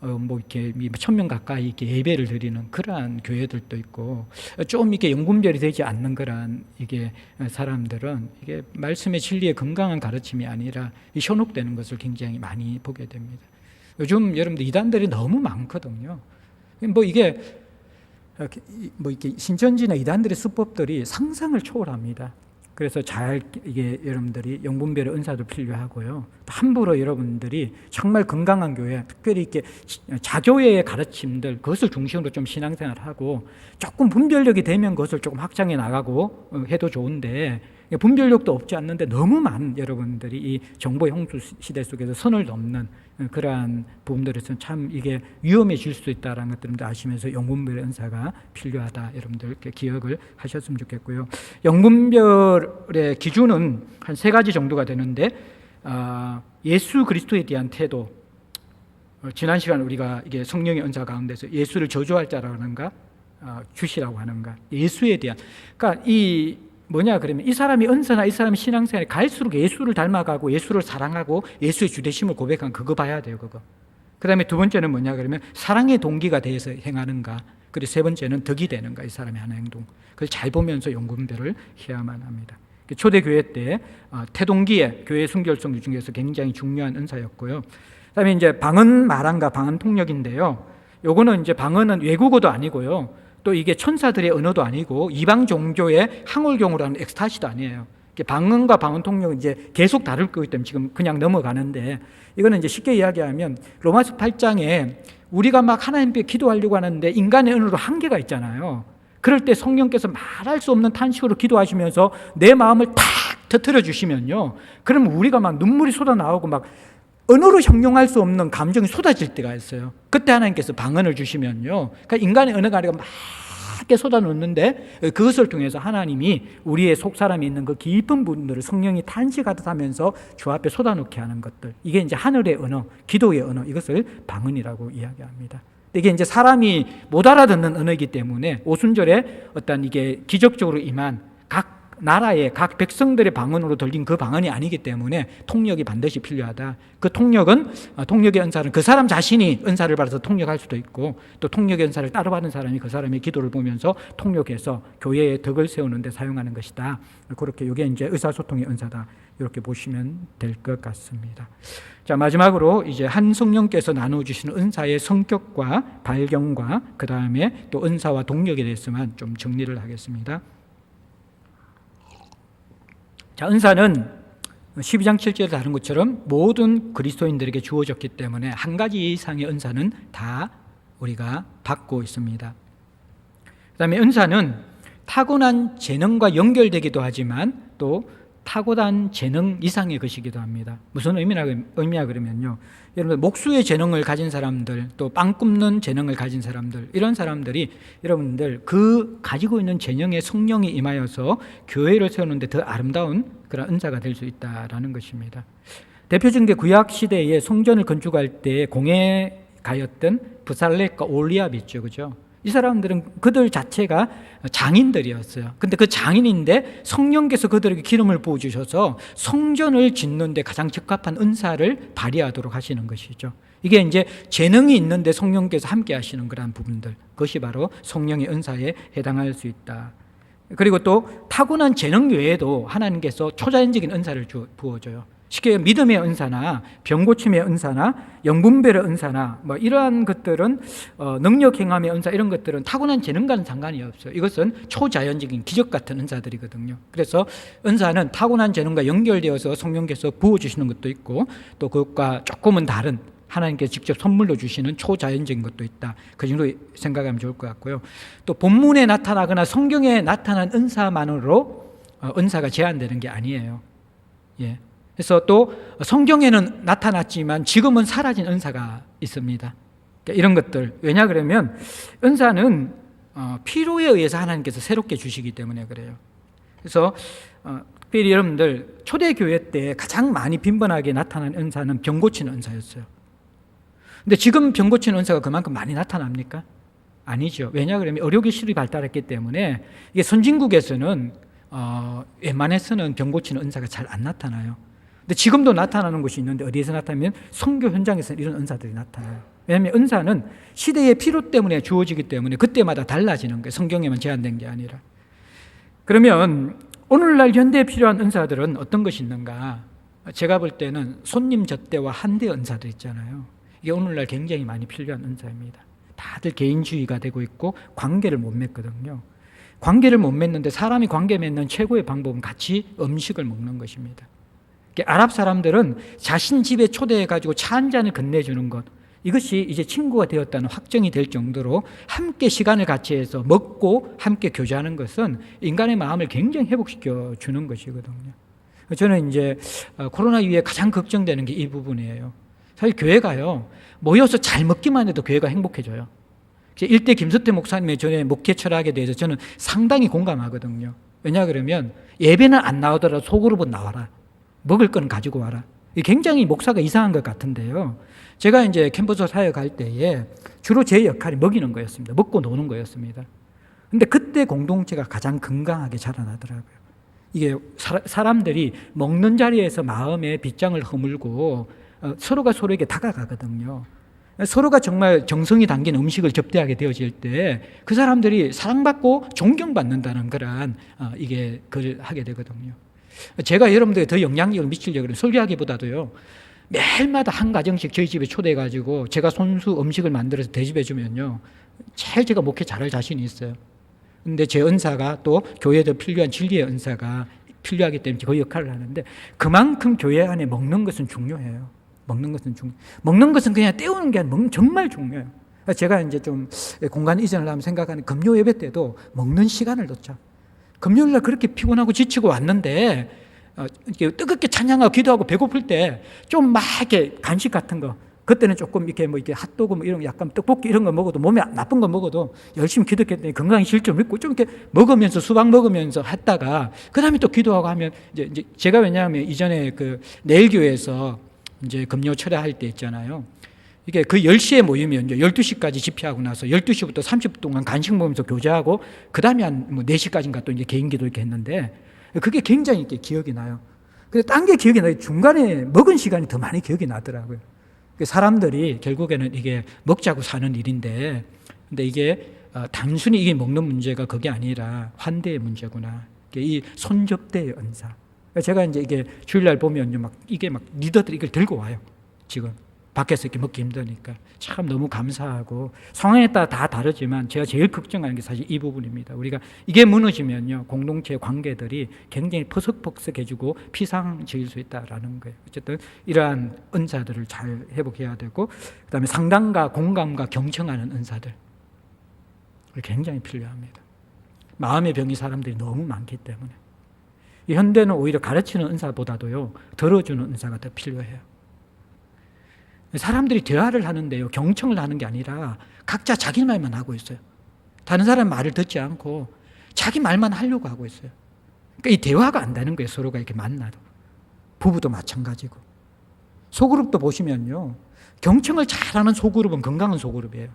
이렇게 1000명 가까이 이렇게 예배를 드리는 그러한 교회들도 있고, 좀 이게 영분별이 되지 않는 그러한 이게 사람들은 이게 말씀의 진리의 건강한 가르침이 아니라 현혹되는 것을 굉장히 많이 보게 됩니다. 요즘 여러분들 이단들이 너무 많거든요. 이게 이렇게 신천지나 이단들의 수법들이 상상을 초월합니다. 그래서 이게 여러분들이 영분별의 은사도 필요하고요. 함부로 여러분들이 정말 건강한 교회, 특별히 이렇게 자교회의 가르침들, 그것을 중심으로 좀 신앙생활하고, 조금 분별력이 되면 그것을 조금 확장해 나가고 해도 좋은데, 분별력도 없지 않는데 너무 많은 여러분들이 이 정보 홍수 시대 속에서 선을 넘는 그러한 부분들에서 참 이게 위험해질 수 있다는 것들을 아시면서 영분별의 은사가 필요하다, 여러분들 이렇게 기억을 하셨으면 좋겠고요. 영분별의 기준은 한 3가지 정도가 되는데, 예수 그리스도에 대한 태도, 지난 시간 우리가 이게 성령의 은사 가운데서 예수를 저주할 자라는가 주시라고 하는가, 예수에 대한, 그러니까 그러면 이 사람이 은사나 이 사람이 신앙생활에 갈수록 예수를 닮아가고 예수를 사랑하고 예수의 주되심을 고백한 그거 봐야 돼요, 그거. 그 다음에 2번째는 그러면 사랑의 동기가 돼서 행하는가, 그리고 3번째는 덕이 되는가, 이 사람이 하는 행동. 그걸 잘 보면서 영분별을 해야만 합니다. 초대교회 때 태동기의 교회 순결성 중에서 굉장히 중요한 은사였고요. 그 다음에 이제 방언 말함과 방언 통역인데요. 요거는 이제 방언은 외국어도 아니고요. 또 이게 천사들의 언어도 아니고 이방 종교의 항월경으로 하는 엑스타시도 아니에요. 방언과 방언 통역은 이제 계속 다룰 거기 때문에 지금 그냥 넘어가는데, 이거는 이제 쉽게 이야기하면 로마서 8장에 우리가 막 하나님께 기도하려고 하는데 인간의 언어로 한계가 있잖아요. 그럴 때 성령께서 말할 수 없는 탄식으로 기도하시면서 내 마음을 탁 터뜨려 주시면요, 그러면 우리가 막 눈물이 쏟아 나오고 막 언어로 형용할 수 없는 감정이 쏟아질 때가 있어요. 그때 하나님께서 방언을 주시면요, 그러니까 인간의 언어가 아니라 막 쏟아놓는데 그것을 통해서 하나님이 우리의 속사람이 있는 그 깊은 부분들을 성령이 탄식하듯 하면서 주 앞에 쏟아놓게 하는 것들, 이게 이제 하늘의 언어, 기도의 언어, 이것을 방언이라고 이야기합니다. 이게 이제 사람이 못 알아듣는 언어이기 때문에 오순절에 어떤 이게 기적적으로 임한 각 나라의 각 백성들의 방언으로 들린 그 방언이 아니기 때문에 통역이 반드시 필요하다. 그 통역의 은사는 그 사람 자신이 은사를 받아서 통역할 수도 있고, 또 통역의 은사를 따로 받은 사람이 그 사람의 기도를 보면서 통역해서 교회의 덕을 세우는 데 사용하는 것이다. 그렇게 이게 이제 의사소통의 은사다, 이렇게 보시면 될 것 같습니다. 자, 마지막으로 이제 한 성령께서 나누어 주시는 은사의 성격과 발견과 그 다음에 또 은사와 동력에 대해서만 좀 정리를 하겠습니다. 자, 은사는 12장 7절에 다른 것처럼 모든 그리스도인들에게 주어졌기 때문에 한 가지 이상의 은사는 다 우리가 받고 있습니다. 그 다음에 은사는 타고난 재능과 연결되기도 하지만 또 타고난 재능 이상의 것이기도 합니다. 무슨 의미냐 그러면요, 여러분 목수의 재능을 가진 사람들, 또 빵 굽는 재능을 가진 사람들, 이런 사람들이 여러분들 그 가지고 있는 재능에 성령이 임하여서 교회를 세우는데 더 아름다운 그런 은사가 될 수 있다라는 것입니다. 대표적인 게 구약 시대에 성전을 건축할 때 공예 가였던 브살렛과 올리압이 있죠, 그죠? 이 사람들은 그들 자체가 장인들이었어요. 근데 그 장인인데 성령께서 그들에게 기름을 부어주셔서 성전을 짓는 데 가장 적합한 은사를 발휘하도록 하시는 것이죠. 이게 이제 재능이 있는데 성령께서 함께 하시는 그런 부분들, 그것이 바로 성령의 은사에 해당할 수 있다. 그리고 또 타고난 재능 외에도 하나님께서 초자연적인 은사를 부어줘요. 쉽게 믿음의 은사나 병고침의 은사나 영분별의 은사나 뭐 이러한 것들은 능력 행함의 은사, 이런 것들은 타고난 재능과는 상관이 없어요. 이것은 초자연적인 기적 같은 은사들이거든요. 그래서 은사는 타고난 재능과 연결되어서 성령께서 부어주시는 것도 있고, 또 그것과 조금은 다른 하나님께서 직접 선물로 주시는 초자연적인 것도 있다. 그 정도 생각하면 좋을 것 같고요. 또 본문에 나타나거나 성경에 나타난 은사만으로 은사가 제한되는 게 아니에요. 예. 그래서 또 성경에는 나타났지만 지금은 사라진 은사가 있습니다. 그러니까 이런 것들, 왜냐 그러면 은사는 필요에 의해서 하나님께서 새롭게 주시기 때문에 그래요. 그래서 특별히 여러분들 초대교회 때 가장 많이 빈번하게 나타난 은사는 병 고치는 은사였어요. 근데 지금 병 고치는 은사가 그만큼 많이 나타납니까? 아니죠. 왜냐 그러면 의료기술이 발달했기 때문에 이게 선진국에서는 웬만해서는 병 고치는 은사가 잘 안 나타나요. 근데 지금도 나타나는 곳이 있는데 어디에서 나타나면 선교 현장에서 이런 은사들이 나타나요. 왜냐하면 은사는 시대의 필요 때문에 주어지기 때문에 그때마다 달라지는 거예요. 성경에만 제한된 게 아니라. 그러면 오늘날 현대에 필요한 은사들은 어떤 것이 있는가? 제가 볼 때는 손님 접대와 한대 은사들 있잖아요. 이게 오늘날 굉장히 많이 필요한 은사입니다. 다들 개인주의가 되고 있고 관계를 못 맺거든요. 관계를 못 맺는데 사람이 관계 맺는 최고의 방법은 같이 음식을 먹는 것입니다. 아랍 사람들은 자신 집에 초대해가지고 차 한 잔을 건네주는 것, 이것이 이제 친구가 되었다는 확정이 될 정도로 함께 시간을 같이 해서 먹고 함께 교제하는 것은 인간의 마음을 굉장히 회복시켜 주는 것이거든요. 저는 이제 코로나 이후에 가장 걱정되는 게 이 부분이에요. 사실 교회가요, 모여서 잘 먹기만 해도 교회가 행복해져요. 일대 김석태 목사님의 전에 목회 철학에 대해서 저는 상당히 공감하거든요. 왜냐 그러면 예배는 안 나오더라도 속으로는 나와라. 먹을 건 가지고 와라. 굉장히 목사가 이상한 것 같은데요. 제가 이제 캠퍼스 사역 갈 때에 주로 제 역할이 먹이는 거였습니다. 먹고 노는 거였습니다. 근데 그때 공동체가 가장 건강하게 자라나더라고요. 이게 사람들이 먹는 자리에서 마음의 빗장을 허물고 서로가 서로에게 다가가거든요. 서로가 정말 정성이 담긴 음식을 접대하게 되어질 때 그 사람들이 사랑받고 존경받는다는 그런 이게 그걸 하게 되거든요. 제가 여러분들에게 더 영향력을 미치려고 그래요. 설교하기보다도요, 매일마다 한 가정씩 저희 집에 초대해가지고 제가 손수 음식을 만들어서 대접해 주면요, 제일 제가 목회 잘할 자신이 있어요. 근데 제 은사가 또 교회에 더 필요한 진리의 은사가 필요하기 때문에 그 역할을 하는데, 그만큼 교회 안에 먹는 것은 중요해요. 먹는 것은 그냥 때우는 게 아니라 정말 중요해요. 제가 이제 좀 공간 이전을 하면 생각하는 금요 예배 때도 먹는 시간을 넣자. 금요일날 그렇게 피곤하고 지치고 왔는데 이렇게 뜨겁게 찬양하고 기도하고 배고플 때 좀 막 이렇게 간식 같은 거, 그때는 조금 이렇게 뭐 이렇게 핫도그 뭐 이런 거, 약간 떡볶이 이런 거 먹어도, 몸에 나쁜 거 먹어도 열심히 기도했더니 건강이 실좀 있고 좀 이렇게 먹으면서 수박 먹으면서 했다가 그 다음에 또 기도하고 하면 이제 제가 왜냐하면 이전에 그 내일교회에서 이제 금요 철야할 때 있잖아요. 이게 그 10시에 모이면 이제 12시까지 집회하고 나서 12시부터 30분 동안 간식 먹으면서 교제하고 그 다음에 한 뭐 4시까지인가 또 이제 개인 기도 이렇게 했는데 그게 굉장히 이렇게 기억이 나요. 근데 딴 게 기억이 나요. 중간에 먹은 시간이 더 많이 기억이 나더라고요. 사람들이 결국에는 이게 먹자고 사는 일인데, 근데 이게 단순히 이게 먹는 문제가 그게 아니라 환대의 문제구나. 이 손접대의 은사. 제가 이제 이게 주일날 보면 이게 막 리더들이 이걸 들고 와요. 지금 밖에서 이렇게 먹기 힘드니까 참 너무 감사하고, 상황에 따라 다 다르지만 제가 제일 걱정하는 게 사실 이 부분입니다. 우리가 이게 무너지면요, 공동체 관계들이 굉장히 퍼석퍼석해지고 피상질 수 있다라는 거예요. 어쨌든 이러한 은사들을 잘 회복해야 되고, 그다음에 상담과 공감과 경청하는 은사들 굉장히 필요합니다. 마음의 병이 사람들이 너무 많기 때문에 이 현대는 오히려 가르치는 은사보다도요, 들어주는 은사가 더 필요해요. 사람들이 대화를 하는데요, 경청을 하는 게 아니라 각자 자기 말만 하고 있어요. 다른 사람 말을 듣지 않고 자기 말만 하려고 하고 있어요. 그러니까 이 대화가 안 되는 거예요. 서로가 이렇게 만나도. 부부도 마찬가지고. 소그룹도 보시면요, 경청을 잘하는 소그룹은 건강한 소그룹이에요.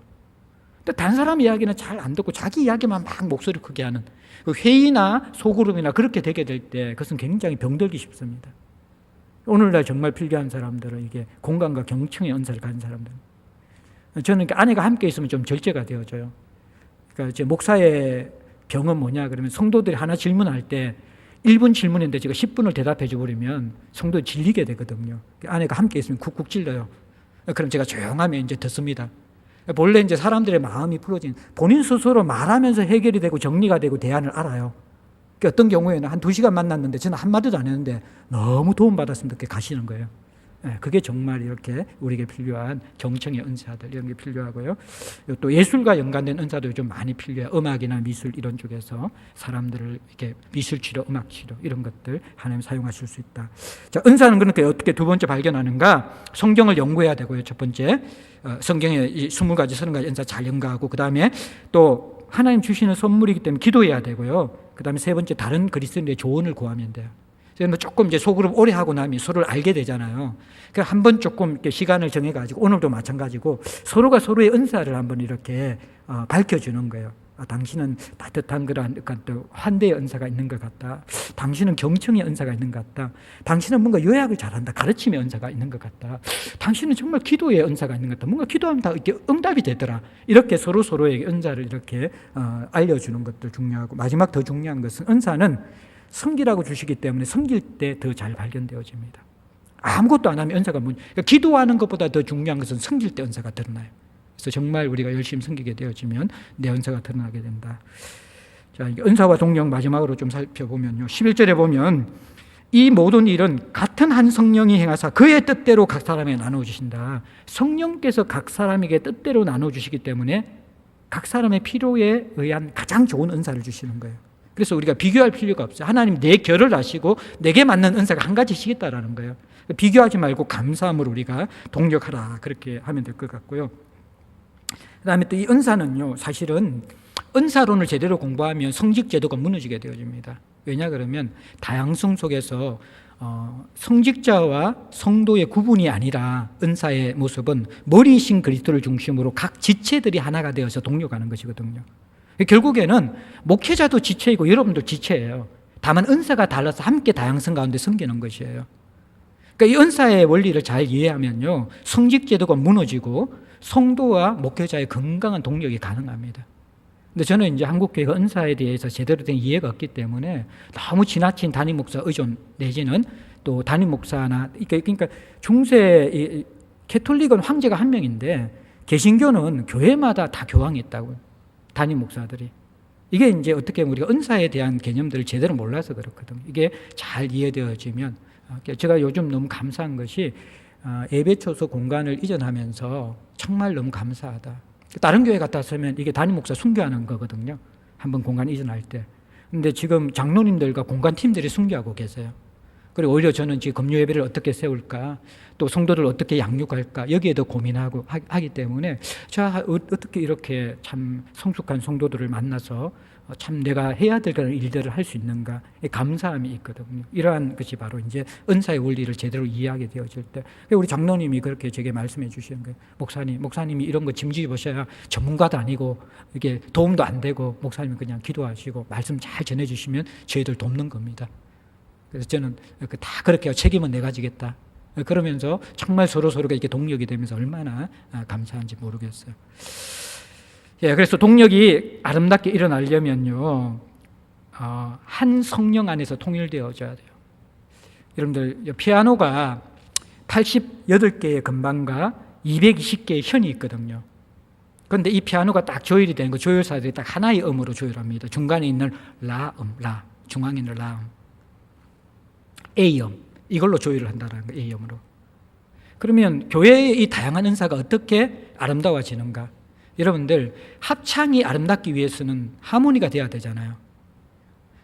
근데 다른 사람 이야기는 잘 안 듣고 자기 이야기만 막 목소리 크게 하는 그 회의나 소그룹이나 그렇게 되게 될 때 그것은 굉장히 병들기 쉽습니다. 오늘날 정말 필요한 사람들은 이게 공감과 경청의 은사를 가진 사람들. 저는 아내가 함께 있으면 좀 절제가 되어져요. 그러니까 제 목사의 병은 뭐냐 그러면, 성도들이 하나 질문할 때 1분 질문인데 제가 10분을 대답해 줘버리면 성도들이 질리게 되거든요. 아내가 함께 있으면 쿡쿡 찔러요. 그럼 제가 조용하면 이제 듣습니다. 본래 이제 사람들의 마음이 풀어진, 본인 스스로 말하면서 해결이 되고 정리가 되고 대안을 알아요. 어떤 경우에는 한 2시간 만났는데 저는 한마디도 안 했는데 너무 도움받았으면 이렇게 가시는 거예요. 그게 정말 이렇게 우리에게 필요한 경청의 은사들, 이런 게 필요하고요. 또 예술과 연관된 은사도 좀 많이 필요해요. 음악이나 미술 이런 쪽에서 사람들을 이렇게 미술 치료, 음악 치료 이런 것들 하나님 사용하실 수 있다. 자, 은사는 그러니까 어떻게 두 번째 발견하는가? 성경을 연구해야 되고요. 첫 번째, 성경에 20가지, 30가지 은사 잘 연구하고, 그 다음에 또 하나님 주시는 선물이기 때문에 기도해야 되고요. 그 다음에 세 번째, 다른 그리스도인의 조언을 구하면 돼요. 조금 이제 소그룹 오래 하고 나면 서로를 알게 되잖아요. 그러니까 한번 조금 이렇게 시간을 정해가지고, 오늘도 마찬가지고 서로가 서로의 은사를 한번 이렇게 밝혀주는 거예요. 당신은 따뜻한 그런 또 환대의 은사가 있는 것 같다. 당신은 경청의 은사가 있는 것 같다. 당신은 뭔가 요약을 잘한다. 가르침의 은사가 있는 것 같다. 당신은 정말 기도의 은사가 있는 것 같다. 뭔가 기도하면 다 이렇게 응답이 되더라. 이렇게 서로에게 은사를 이렇게 알려주는 것도 중요하고, 마지막 더 중요한 것은 은사는 섬기라고 주시기 때문에 섬길 때 더 잘 발견되어집니다. 아무것도 안 하면 은사가 그러니까 기도하는 것보다 더 중요한 것은 섬길 때 은사가 드러나요. 그래서 정말 우리가 열심히 섬기게 되어지면 내 은사가 드러나게 된다. 자, 은사와 동력 마지막으로 좀 살펴보면요, 11절에 보면 이 모든 일은 같은 한 성령이 행하사 그의 뜻대로 각 사람에게 나눠주신다. 성령께서 각 사람에게 뜻대로 나눠주시기 때문에 각 사람의 필요에 의한 가장 좋은 은사를 주시는 거예요. 그래서 우리가 비교할 필요가 없어요. 하나님 내 결을 아시고 내게 맞는 은사가 한 가지씩 있다라는 거예요. 비교하지 말고 감사함으로 우리가 동력하라, 그렇게 하면 될 것 같고요. 그 다음에 또 이 은사는요, 사실은 은사론을 제대로 공부하면 성직 제도가 무너지게 되어집니다. 왜냐 그러면 다양성 속에서 성직자와 성도의 구분이 아니라 은사의 모습은 머리이신 그리스도를 중심으로 각 지체들이 하나가 되어서 동력하는 것이거든요. 결국에는 목회자도 지체이고 여러분도 지체예요. 다만 은사가 달라서 함께 다양성 가운데 섬기는 것이에요. 그러니까 이 은사의 원리를 잘 이해하면요, 성직 제도가 무너지고 성도와 목회자의 건강한 동력이 가능합니다. 근데 저는 이제 한국교회가 은사에 대해서 제대로 된 이해가 없기 때문에 너무 지나친 담임 목사 의존 내지는 또 담임 목사나, 그러니까 중세 캐톨릭은 황제가 한 명인데 개신교는 교회마다 다 교황이 있다고요. 담임 목사들이. 이게 이제 어떻게 보면 우리가 은사에 대한 개념들을 제대로 몰라서 그렇거든요. 이게 잘 이해되어지면, 제가 요즘 너무 감사한 것이 예배 초소 공간을 이전하면서 정말 너무 감사하다. 다른 교회 갔다 왔으면 이게 담임 목사 순교하는 거거든요. 한번 공간 이전할 때. 근데 지금 장로님들과 공간팀들이 순교하고 계세요. 그리고 오히려 저는 지금 금요 예배를 어떻게 세울까, 또 성도들 어떻게 양육할까, 여기에 더 고민하고 하기 때문에 자, 어떻게 이렇게 참 성숙한 성도들을 만나서 참 내가 해야 될 그런 일들을 할 수 있는가, 감사함이 있거든요. 이러한 것이 바로 이제 은사의 원리를 제대로 이해하게 되어질 때, 우리 장로님이 그렇게 제게 말씀해 주시는 거예요. 목사님이 이런 거 짐지어 보셔야 전문가도 아니고 이게 도움도 안 되고, 목사님이 그냥 기도하시고 말씀 잘 전해주시면 저희들 돕는 겁니다. 그래서 저는 다 그렇게 책임은 내가 지겠다. 그러면서 정말 서로가 이렇게 동력이 되면서 얼마나 감사한지 모르겠어요. 예, 그래서 동력이 아름답게 일어나려면요, 한 성령 안에서 통일되어져야 돼요. 여러분들, 피아노가 88개의 건반과 220개의 현이 있거든요. 그런데 이 피아노가 딱 조율이 되는 거, 조율사들이 딱 하나의 음으로 조율합니다. 중간에 있는 라음, 중앙에 있는 라음, A음, 이걸로 조율을 한다는 거예요. A음으로. 그러면 교회의 이 다양한 은사가 어떻게 아름다워지는가? 여러분들, 합창이 아름답기 위해서는 하모니가 돼야 되잖아요.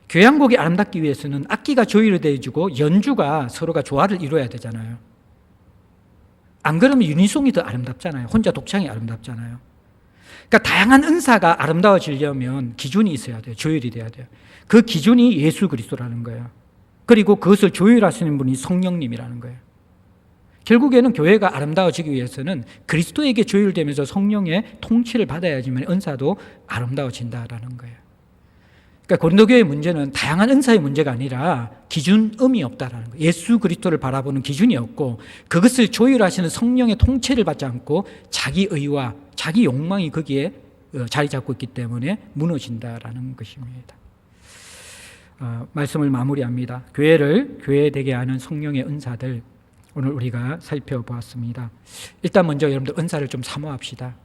교회 한 곡이 아름답기 위해서는 악기가 조율이 되어지고 연주가 서로가 조화를 이루어야 되잖아요. 안 그러면 유니송이 더 아름답잖아요. 혼자 독창이 아름답잖아요. 그러니까 다양한 은사가 아름다워지려면 기준이 있어야 돼요. 조율이 돼야 돼요. 그 기준이 예수 그리스도라는 거예요. 그리고 그것을 조율하시는 분이 성령님이라는 거예요. 결국에는 교회가 아름다워지기 위해서는 그리스도에게 조율되면서 성령의 통치를 받아야지만 은사도 아름다워진다라는 거예요. 그러니까 고린도 교회의 문제는 다양한 은사의 문제가 아니라 기준음이 없다라는 거예요. 예수 그리스도를 바라보는 기준이 없고, 그것을 조율하시는 성령의 통치를 받지 않고 자기 의와 자기 욕망이 거기에 자리 잡고 있기 때문에 무너진다라는 것입니다. 말씀을 마무리합니다. 교회를 교회되게 하는 성령의 은사들, 오늘 우리가 살펴보았습니다. 일단 먼저 여러분들 은사를 좀 사모합시다.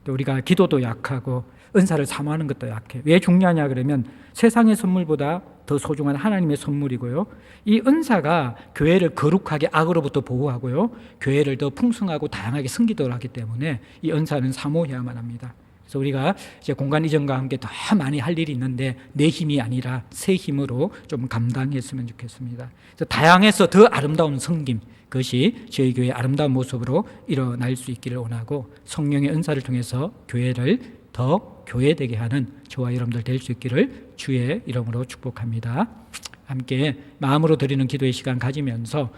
또 우리가 기도도 약하고 은사를 사모하는 것도 약해. 왜 중요하냐 그러면 세상의 선물보다 더 소중한 하나님의 선물이고요, 이 은사가 교회를 거룩하게 악으로부터 보호하고요, 교회를 더 풍성하고 다양하게 섬기도록 하기 때문에 이 은사는 사모해야만 합니다. 그래서 우리가 이제 공간 이전과 함께 더 많이 할 일이 있는데 내 힘이 아니라 새 힘으로 좀 감당했으면 좋겠습니다. 그래서 다양해서 더 아름다운 섬김, 그것이 저희 교회의 아름다운 모습으로 일어날 수 있기를 원하고, 성령의 은사를 통해서 교회를 더 교회되게 하는 저와 여러분들 될 수 있기를 주의 이름으로 축복합니다. 함께 마음으로 드리는 기도의 시간 가지면서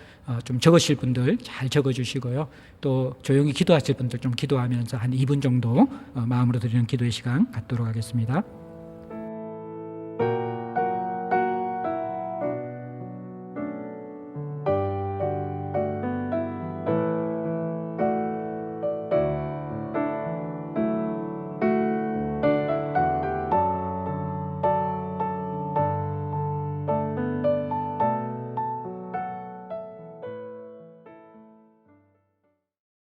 좀 적으실 분들 잘 적어주시고요, 또 조용히 기도하실 분들 좀 기도하면서 한 2분 정도 마음으로 드리는 기도의 시간 갖도록 하겠습니다.